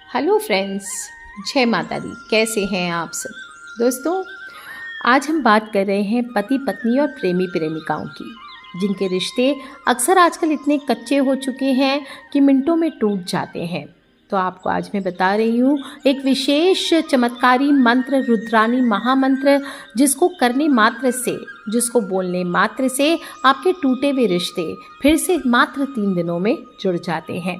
Hello friends, जय माता दी। कैसे हैं आप सब दोस्तों? आज हम बात कर रहे हैं पति पत्नी और प्रेमी प्रेमिकाओं की, जिनके रिश्ते अक्सर आजकल इतने कच्चे हो चुके हैं कि मिनटों में टूट जाते हैं। तो आपको आज मैं बता रही हूँ एक विशेष चमत्कारी मंत्र, रुद्राणी महामंत्र, जिसको करने मात्र से, जिसको बोलने मात्र से आपके टूटे हुए रिश्ते फिर से मात्र 3 दिनों में जुड़ जाते हैं।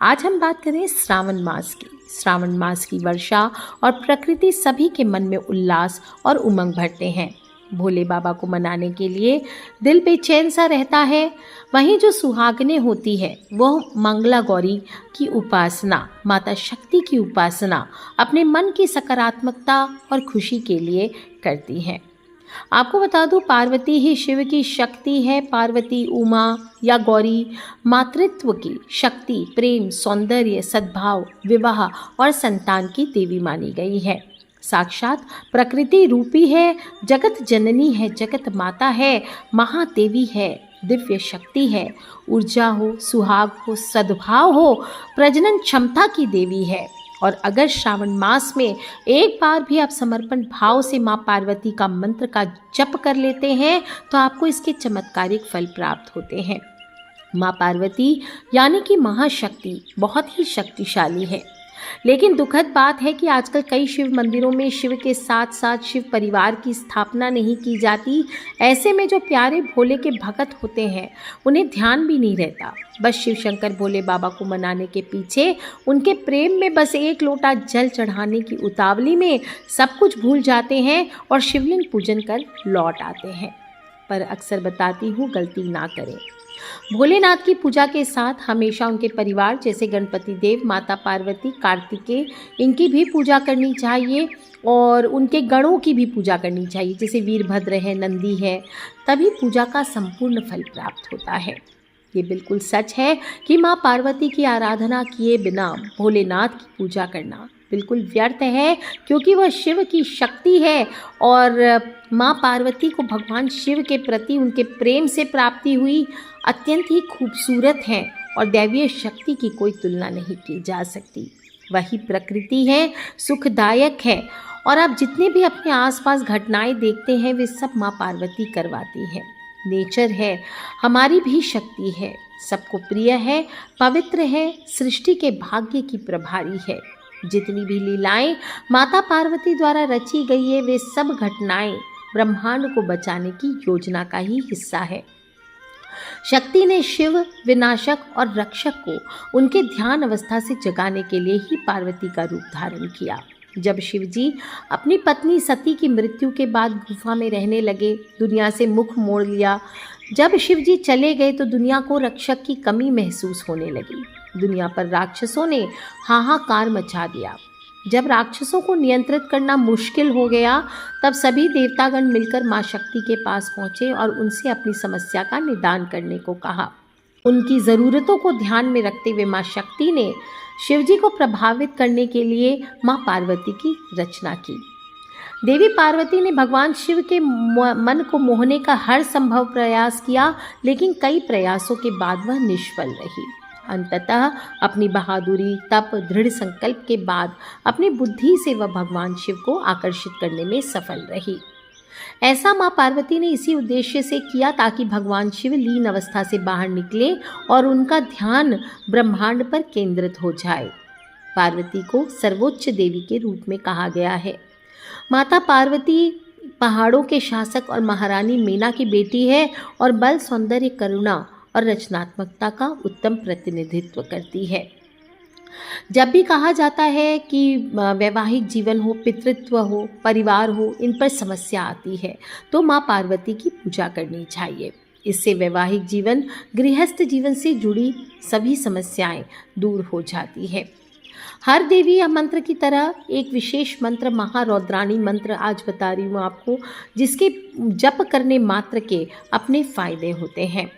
आज हम बात करें श्रावण मास की। श्रावण मास की वर्षा और प्रकृति सभी के मन में उल्लास और उमंग भरते हैं। भोले बाबा को मनाने के लिए दिल बेचैन सा रहता है। वहीं जो सुहागनें होती है वह मंगला गौरी की उपासना, माता शक्ति की उपासना अपने मन की सकारात्मकता और खुशी के लिए करती हैं। आपको बता दूं, पार्वती ही शिव की शक्ति है। पार्वती उमा या गौरी मातृत्व की शक्ति, प्रेम, सौंदर्य, सद्भाव, विवाह और संतान की देवी मानी गई है। साक्षात प्रकृति रूपी है, जगत जननी है, जगत माता है, महादेवी है, दिव्य शक्ति है, ऊर्जा हो, सुहाग हो, सद्भाव हो, प्रजनन क्षमता की देवी है। और अगर श्रावण मास में एक बार भी आप समर्पण भाव से माँ पार्वती का मंत्र का जप कर लेते हैं तो आपको इसके चमत्कारिक फल प्राप्त होते हैं। माँ पार्वती यानी कि महाशक्ति बहुत ही शक्तिशाली है। लेकिन दुखद बात है कि आजकल कई शिव मंदिरों में शिव के साथ साथ शिव परिवार की स्थापना नहीं की जाती। ऐसे में जो प्यारे भोले के भक्त होते हैं उन्हें ध्यान भी नहीं रहता। बस शिव शंकर भोले बाबा को मनाने के पीछे, उनके प्रेम में बस एक लोटा जल चढ़ाने की उतावली में सब कुछ भूल जाते हैं और शिवलिंग पूजन कर लौट आते हैं। पर अक्सर बताती हूँ, गलती ना करें। भोलेनाथ की पूजा के साथ हमेशा उनके परिवार जैसे गणपति देव, माता पार्वती, कार्तिकेय, इनकी भी पूजा करनी चाहिए और उनके गणों की भी पूजा करनी चाहिए, जैसे वीरभद्र है, नंदी है। तभी पूजा का संपूर्ण फल प्राप्त होता है। ये बिल्कुल सच है कि माँ पार्वती की आराधना किए बिना भोलेनाथ की पूजा करना बिल्कुल व्यर्थ है, क्योंकि वह शिव की शक्ति है और माँ पार्वती को भगवान शिव के प्रति उनके प्रेम से प्राप्ति हुई अत्यंत ही खूबसूरत है और दैवीय शक्ति की कोई तुलना नहीं की जा सकती। वही प्रकृति है, सुखदायक है और आप जितने भी अपने आसपास घटनाएं देखते हैं वे सब माँ पार्वती करवाती है। नेचर है, हमारी भी शक्ति है, सबको प्रिय है, पवित्र है, सृष्टि के भाग्य की प्रभारी है। जितनी भी लीलाएं माता पार्वती द्वारा रची गई है वे सब घटनाएं ब्रह्मांड को बचाने की योजना का ही हिस्सा है। शक्ति ने शिव विनाशक और रक्षक को उनके ध्यान अवस्था से जगाने के लिए ही पार्वती का रूप धारण किया। जब शिवजी अपनी पत्नी सती की मृत्यु के बाद गुफा में रहने लगे, दुनिया से मुख मोड़ लिया। जब शिवजी चले गए तो दुनिया को रक्षक की कमी महसूस होने लगी। दुनिया पर राक्षसों ने हाहाकार मचा दिया। जब राक्षसों को नियंत्रित करना मुश्किल हो गया तब सभी देवतागण मिलकर माँ शक्ति के पास पहुँचे और उनसे अपनी समस्या का निदान करने को कहा। उनकी ज़रूरतों को ध्यान में रखते हुए माँ शक्ति ने शिवजी को प्रभावित करने के लिए माँ पार्वती की रचना की। देवी पार्वती ने भगवान शिव के मन को मोहने का हर संभव प्रयास किया, लेकिन कई प्रयासों के बाद वह निष्फल रही। अंततः अपनी बहादुरी, तप, दृढ़ संकल्प के बाद अपनी बुद्धि से वह भगवान शिव को आकर्षित करने में सफल रही। ऐसा माँ पार्वती ने इसी उद्देश्य से किया ताकि भगवान शिव लीन अवस्था से बाहर निकले और उनका ध्यान ब्रह्मांड पर केंद्रित हो जाए। पार्वती को सर्वोच्च देवी के रूप में कहा गया है। माता पार्वती पहाड़ों के शासक और महारानी मीना की बेटी है और बल, सौंदर्य, करुणा और रचनात्मकता का उत्तम प्रतिनिधित्व करती है। जब भी कहा जाता है कि वैवाहिक जीवन हो, पितृत्व हो, परिवार हो, इन पर समस्या आती है तो माँ पार्वती की पूजा करनी चाहिए। इससे वैवाहिक जीवन, गृहस्थ जीवन से जुड़ी सभी समस्याएं दूर हो जाती है। हर देवी या मंत्र की तरह एक विशेष मंत्र, महारौद्राणी मंत्र आज बता रही हूँ आपको, जिसके जप करने मात्र के अपने फायदे होते हैं।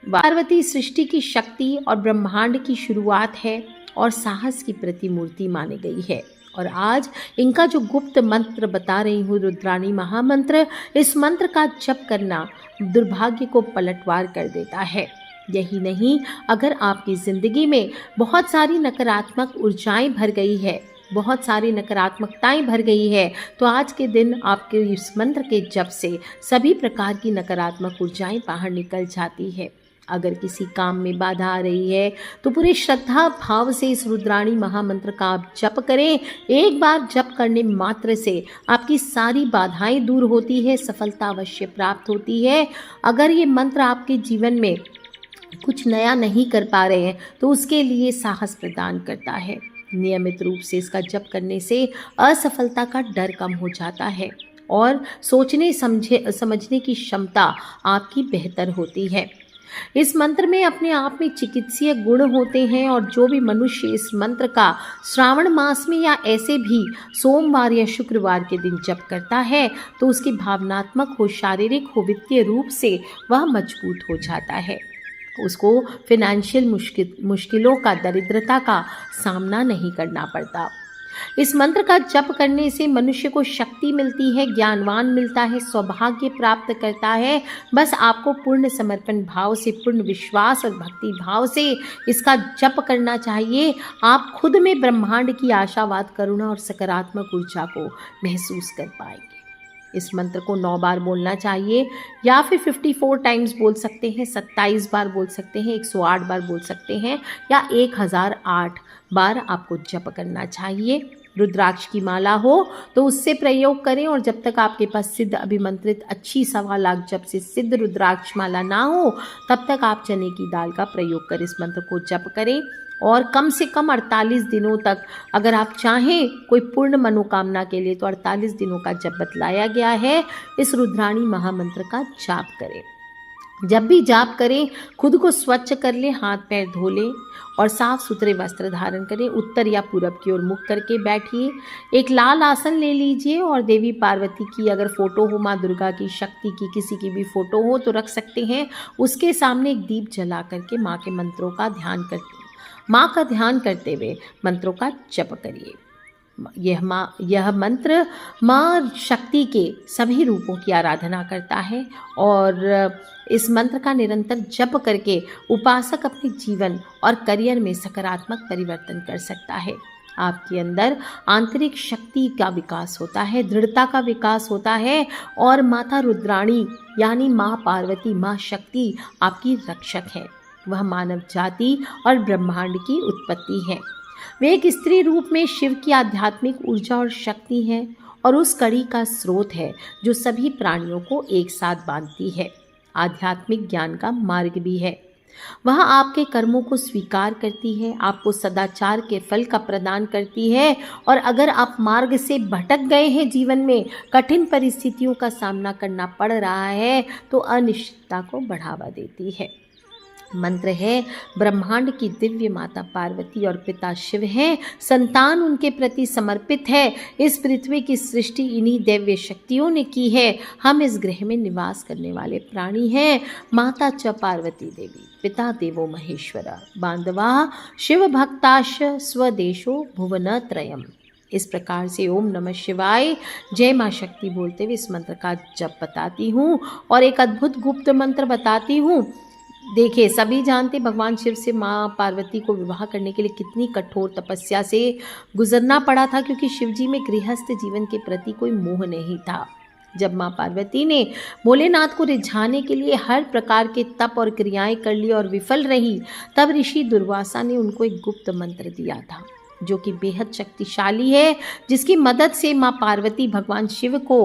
पार्वती सृष्टि की शक्ति और ब्रह्मांड की शुरुआत है और साहस की प्रतिमूर्ति मानी गई है। और आज इनका जो गुप्त मंत्र बता रही हूँ, रुद्राणी महामंत्र, इस मंत्र का जप करना दुर्भाग्य को पलटवार कर देता है। यही नहीं, अगर आपकी ज़िंदगी में बहुत सारी नकारात्मक ऊर्जाएं भर गई है, बहुत सारी नकारात्मकताएं भर गई है, तो आज के दिन आपके इस मंत्र के जप से सभी प्रकार की नकारात्मक ऊर्जाएं बाहर निकल जाती है। अगर किसी काम में बाधा आ रही है तो पूरे श्रद्धा भाव से इस रुद्राणी महामंत्र का आप जप करें। एक बार जप करने मात्र से आपकी सारी बाधाएं दूर होती है, सफलता अवश्य प्राप्त होती है। अगर ये मंत्र आपके जीवन में कुछ नया नहीं कर पा रहे हैं तो उसके लिए साहस प्रदान करता है। नियमित रूप से इसका जप करने से असफलता का डर कम हो जाता है और सोचने समझने की क्षमता आपकी बेहतर होती है। इस मंत्र में अपने आप में चिकित्सीय गुण होते हैं और जो भी मनुष्य इस मंत्र का श्रावण मास में या ऐसे भी सोमवार या शुक्रवार के दिन जप करता है तो उसकी भावनात्मक हो, शारीरिक हो, वित्तीय रूप से वह मजबूत हो जाता है। उसको फिनेंशियल मुश्किलों का, दरिद्रता का सामना नहीं करना पड़ता। इस मंत्र का जप करने से मनुष्य को शक्ति मिलती है, ज्ञानवान मिलता है, सौभाग्य प्राप्त करता है। बस आपको पूर्ण समर्पण भाव से, पूर्ण विश्वास और भक्ति भाव से इसका जप करना चाहिए। आप खुद में ब्रह्मांड की आशावाद, करुणा और सकारात्मक ऊर्जा को महसूस कर पाएंगे। इस मंत्र को 9 बार बोलना चाहिए या फिर 54 टाइम्स बोल सकते हैं, 27 बार बोल सकते हैं, 108 बार बोल सकते हैं या 1008 बार आपको जप करना चाहिए। रुद्राक्ष की माला हो तो उससे प्रयोग करें और जब तक आपके पास सिद्ध अभिमंत्रित अच्छी 1.25 लाख जप से सिद्ध रुद्राक्ष माला ना हो तब तक आप चने की दाल का प्रयोग कर इस मंत्र को जप करें। और कम से कम 48 दिनों तक, अगर आप चाहें कोई पूर्ण मनोकामना के लिए तो 48 दिनों का जप बतलाया गया है, इस रुद्राणी महामंत्र का जाप करें। जब भी जाप करें खुद को स्वच्छ कर लें, हाथ पैर धो लें और साफ सुथरे वस्त्र धारण करें। उत्तर या पूरब की ओर मुख करके बैठिए। एक लाल आसन ले लीजिए और देवी पार्वती की अगर फोटो हो, माँ दुर्गा की, शक्ति की, किसी की भी फोटो हो तो रख सकते हैं। उसके सामने एक दीप जला करके माँ के मंत्रों का ध्यान करते, माँ का ध्यान करते हुए मंत्रों का जप करिए। यह मंत्र माँ शक्ति के सभी रूपों की आराधना करता है और इस मंत्र का निरंतर जप करके उपासक अपने जीवन और करियर में सकारात्मक परिवर्तन कर सकता है। आपके अंदर आंतरिक शक्ति का विकास होता है, दृढ़ता का विकास होता है और माता रुद्राणी यानी माँ पार्वती, माँ शक्ति आपकी रक्षक है। वह मानव जाति और ब्रह्मांड की उत्पत्ति है। वे एक स्त्री रूप में शिव की आध्यात्मिक ऊर्जा और शक्ति है और उस कड़ी का स्रोत है जो सभी प्राणियों को एक साथ बांधती है। आध्यात्मिक ज्ञान का मार्ग भी है। वह आपके कर्मों को स्वीकार करती है, आपको सदाचार के फल का प्रदान करती है और अगर आप मार्ग से भटक गए हैं, जीवन में कठिन परिस्थितियों का सामना करना पड़ रहा है तो अनिश्चितता को बढ़ावा देती है। मंत्र है ब्रह्मांड की दिव्य माता पार्वती और पिता शिव हैं, संतान उनके प्रति समर्पित है। इस पृथ्वी की सृष्टि इन्हीं दिव्य शक्तियों ने की है। हम इस ग्रह में निवास करने वाले प्राणी हैं। माता च पार्वती देवी, पिता देवो महेश्वर, बांधवा शिव भक्ताश स्वदेशो भुवन त्रयम। इस प्रकार से ओम नमः शिवाय, जय माँ शक्ति बोलते हुए इस मंत्र का जप बताती हूँ और एक अद्भुत गुप्त मंत्र बताती हूँ। देखिए, सभी जानते भगवान शिव से माँ पार्वती को विवाह करने के लिए कितनी कठोर तपस्या से गुजरना पड़ा था, क्योंकि शिव जी में गृहस्थ जीवन के प्रति कोई मोह नहीं था। जब माँ पार्वती ने भोलेनाथ को रिझाने के लिए हर प्रकार के तप और क्रियाएं कर ली और विफल रही, तब ऋषि दुर्वासा ने उनको एक गुप्त मंत्र दिया था जो कि बेहद शक्तिशाली है, जिसकी मदद से माँ पार्वती भगवान शिव को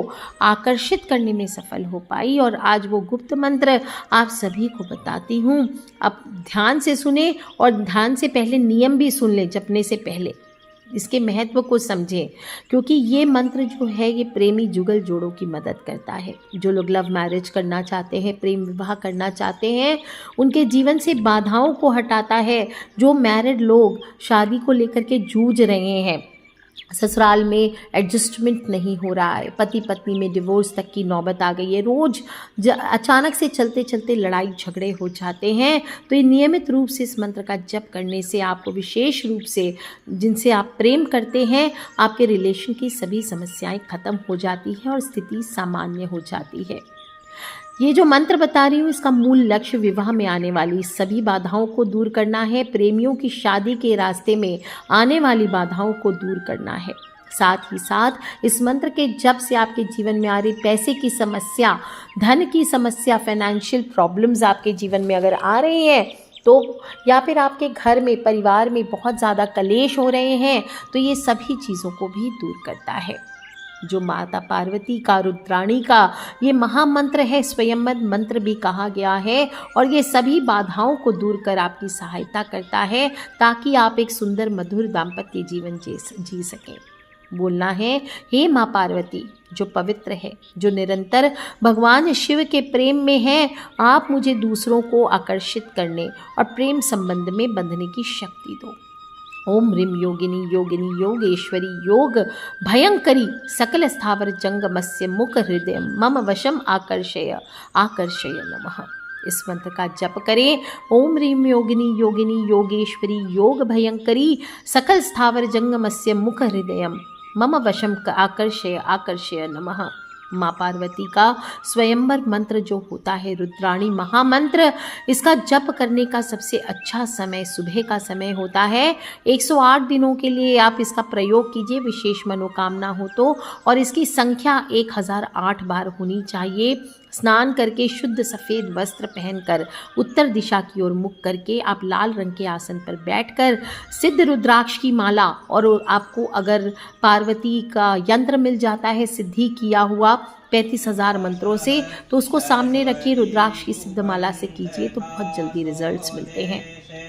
आकर्षित करने में सफल हो पाई। और आज वो गुप्त मंत्र आप सभी को बताती हूँ। अब ध्यान से सुने और ध्यान से पहले नियम भी सुन लें, जपने से पहले इसके महत्व को समझें, क्योंकि ये मंत्र जो है ये प्रेमी जुगल जोड़ों की मदद करता है। जो लोग लव मैरिज करना चाहते हैं, प्रेम विवाह करना चाहते हैं, उनके जीवन से बाधाओं को हटाता है। जो मैरिड लोग शादी को लेकर के जूझ रहे हैं, ससुराल में एडजस्टमेंट नहीं हो रहा है, पति पत्नी में डिवोर्स तक की नौबत आ गई है, रोज़ अचानक से चलते चलते लड़ाई झगड़े हो जाते हैं, तो ये नियमित रूप से इस मंत्र का जप करने से आपको विशेष रूप से जिनसे आप प्रेम करते हैं, आपके रिलेशन की सभी समस्याएं खत्म हो जाती हैं और स्थिति सामान्य हो जाती है। ये जो मंत्र बता रही हूँ इसका मूल लक्ष्य विवाह में आने वाली सभी बाधाओं को दूर करना है, प्रेमियों की शादी के रास्ते में आने वाली बाधाओं को दूर करना है। साथ ही साथ इस मंत्र के जप से आपके जीवन में आ रही पैसे की समस्या, धन की समस्या, फाइनेंशियल प्रॉब्लम्स आपके जीवन में अगर आ रही हैं तो, या फिर आपके घर में परिवार में बहुत ज़्यादा कलेश हो रहे हैं, तो ये सभी चीज़ों को भी दूर करता है। जो माता पार्वती का, रुद्राणी का ये महामंत्र है, स्वयंवर मंत्र भी कहा गया है, और ये सभी बाधाओं को दूर कर आपकी सहायता करता है ताकि आप एक सुंदर मधुर दाम्पत्य जीवन जी सकें। बोलना है, हे माँ पार्वती जो पवित्र है, जो निरंतर भगवान शिव के प्रेम में है, आप मुझे दूसरों को आकर्षित करने और प्रेम संबंध में बंधने की शक्ति दो। ओम ह्रीं योगिनी योगिनी योगेश्वरी योग भयंकरी सकल स्थावर जंगमस्य मुख हृदय मम वशम आकर्षय आकर्षय नमः। इस मंत्र का जप करें। ओम ह्रीं योगिनी योगिनी योगेश्वरी योग भयंकरी सकल स्थावर जंगमस्य मुख हृदय मम वशम आकर्षय आकर्षय नमः। माँ पार्वती का स्वयंवर मंत्र जो होता है, रुद्राणी महामंत्र, इसका जप करने का सबसे अच्छा समय सुबह का समय होता है। 108 दिनों के लिए आप इसका प्रयोग कीजिए, विशेष मनोकामना हो तो, और इसकी संख्या 1008 बार होनी चाहिए। स्नान करके शुद्ध सफ़ेद वस्त्र पहनकर उत्तर दिशा की ओर मुख करके आप लाल रंग के आसन पर बैठकर सिद्ध रुद्राक्ष की माला, और आपको अगर पार्वती का यंत्र मिल जाता है सिद्धि किया हुआ 35,000 मंत्रों से, तो उसको सामने रखिए, रुद्राक्ष की सिद्ध माला से कीजिए तो बहुत जल्दी रिजल्ट्स मिलते हैं।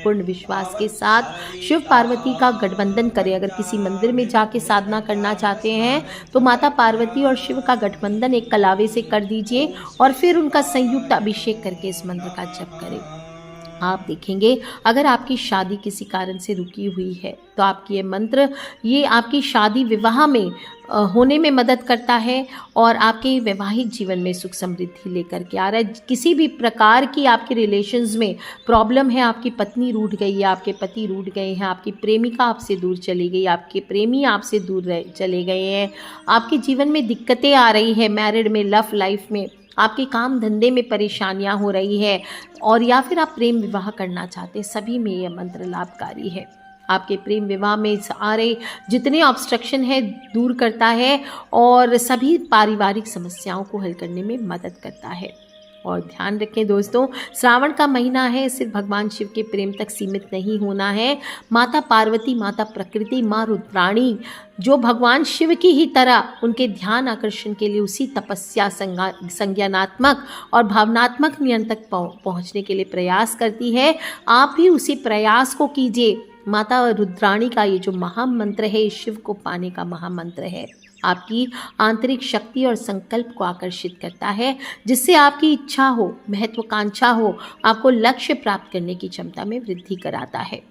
पूर्ण विश्वास के साथ शिव पार्वती का गठबंधन करें। अगर किसी मंदिर में जाके साधना करना चाहते हैं तो माता पार्वती और शिव का गठबंधन एक कलावे से कर दीजिए और फिर उनका संयुक्त अभिषेक करके इस मंत्र का जप करें। आप देखेंगे अगर आपकी शादी किसी कारण से रुकी हुई है तो आपकी ये मंत्र, ये आपकी शादी विवाह में होने में मदद करता है और आपके वैवाहिक जीवन में सुख समृद्धि लेकर के आ रहा है। किसी भी प्रकार की आपके रिलेशंस में प्रॉब्लम है, आपकी पत्नी रूठ गई है, आपके पति रूठ गए हैं, आपकी प्रेमिका आपसे दूर चली गई, आपके प्रेमी आपसे दूर चले गए हैं, आपके जीवन में दिक्कतें आ रही है, मैरिड में, लव लाइफ में, आपके काम धंधे में परेशानियां हो रही है, और या फिर आप प्रेम विवाह करना चाहते हैं, सभी में यह मंत्र लाभकारी है। आपके प्रेम विवाह में आ रहे जितने ऑब्स्ट्रक्शन है दूर करता है और सभी पारिवारिक समस्याओं को हल करने में मदद करता है। और ध्यान रखें दोस्तों, श्रावण का महीना है, सिर्फ भगवान शिव के प्रेम तक सीमित नहीं होना है। माता पार्वती, माता प्रकृति, माँ रुद्राणी जो भगवान शिव की ही तरह उनके ध्यान आकर्षण के लिए उसी तपस्या, संज्ञानात्मक और भावनात्मक नियंत्रण तक पहुँचने के लिए प्रयास करती है। आप भी उसी प्रयास को कीजिए। माता रुद्राणी का ये जो महामंत्र है, शिव को पाने का महामंत्र है, आपकी आंतरिक शक्ति और संकल्प को आकर्षित करता है, जिससे आपकी इच्छा हो, महत्वाकांक्षा हो, आपको लक्ष्य प्राप्त करने की क्षमता में वृद्धि कराता है।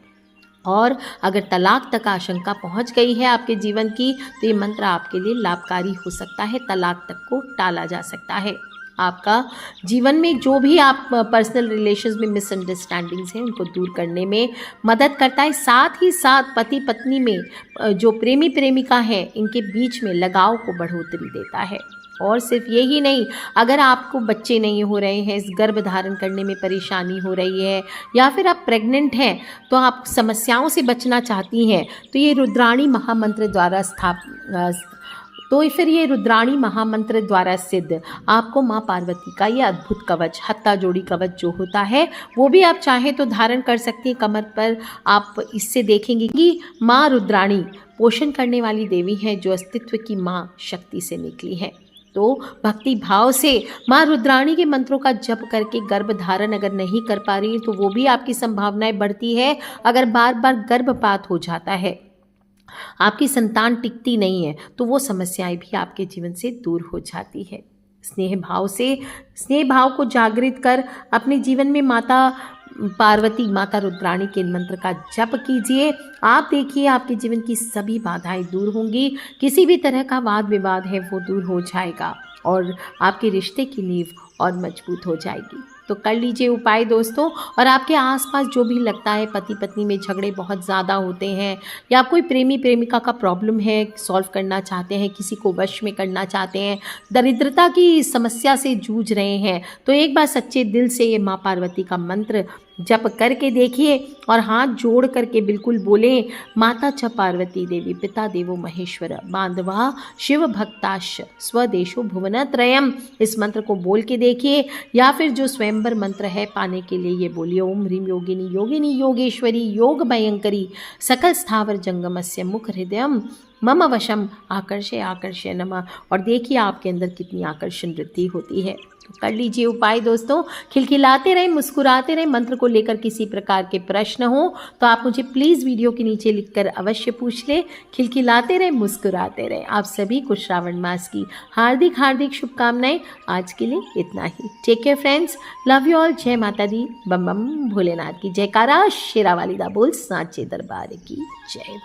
और अगर तलाक तक आशंका पहुंच गई है आपके जीवन की, तो ये मंत्र आपके लिए लाभकारी हो सकता है, तलाक तक को टाला जा सकता है। आपका जीवन में जो भी आप पर्सनल रिलेशंस में मिसअंडरस्टैंडिंग्स हैं उनको दूर करने में मदद करता है। साथ ही साथ पति पत्नी में जो प्रेमी प्रेमिका है इनके बीच में लगाव को बढ़ोतरी देता है। और सिर्फ यही नहीं, अगर आपको बच्चे नहीं हो रहे हैं, इस गर्भ धारण करने में परेशानी हो रही है, या फिर आप प्रेग्नेंट हैं तो आप समस्याओं से बचना चाहती हैं, तो ये रुद्राणी महामंत्र द्वारा सिद्ध आपको माँ पार्वती का ये अद्भुत कवच, हत्ता जोड़ी कवच जो होता है, वो भी आप चाहें तो धारण कर सकती हैं कमर पर। आप इससे देखेंगे कि माँ रुद्राणी पोषण करने वाली देवी है, जो अस्तित्व की माँ शक्ति से निकली है। तो भक्ति भाव से माँ रुद्राणी के मंत्रों का जप करके गर्भ धारण अगर नहीं कर पा रही तो वो भी आपकी संभावनाएं बढ़ती है। अगर बार बार गर्भपात हो जाता है, आपकी संतान टिकती नहीं है, तो वो समस्याएं भी आपके जीवन से दूर हो जाती है। स्नेह भाव को जागृत कर अपने जीवन में माता पार्वती, माता रुद्राणी के मंत्र का जप कीजिए। आप देखिए आपके जीवन की सभी बाधाएं दूर होंगी, किसी भी तरह का वाद विवाद है वो दूर हो जाएगा और आपके रिश्ते की नींव और मजबूत हो जाएगी। तो कर लीजिए उपाय दोस्तों। और आपके आसपास जो भी लगता है पति पत्नी में झगड़े बहुत ज़्यादा होते हैं, या कोई प्रेमी प्रेमिका का प्रॉब्लम है सॉल्व करना चाहते हैं, किसी को वश में करना चाहते हैं, दरिद्रता की समस्या से जूझ रहे हैं, तो एक बार सच्चे दिल से ये माँ पार्वती का मंत्र जप करके देखिए और हाथ जोड़ करके बिल्कुल बोलें, माता च पार्वती देवी पिता देवो महेश्वर बांधवा शिव भक्ताश स्वदेशो भुवनत्रयम्। इस मंत्र को बोल के देखिए, या फिर जो स्वयंवर मंत्र है पाने के लिए ये बोलिए, ओम ह्रीम योगिनी योगिनी योगेश्वरी योग भयंकरी सकल स्थावर जंगमस्य मुख हृदयम मम वशम आकर्षे आकर्षे नमः। और देखिए आपके अंदर कितनी आकर्षण वृद्धि होती है। तो कर लीजिए उपाय दोस्तों, खिलखिलाते रहें, मुस्कुराते रहें। मंत्र को लेकर किसी प्रकार के प्रश्न हो तो आप मुझे प्लीज़ वीडियो के नीचे लिखकर अवश्य पूछ लें। खिलखिलाते रहें, मुस्कुराते रहें। आप सभी को श्रावण मास की हार्दिक हार्दिक शुभकामनाएं। आज के लिए इतना ही। Take care friends, love you all. जय माता दी, बम बम भोलेनाथ की जयकारा, शेरावाली दा बोल, सांचे दरबार की जय।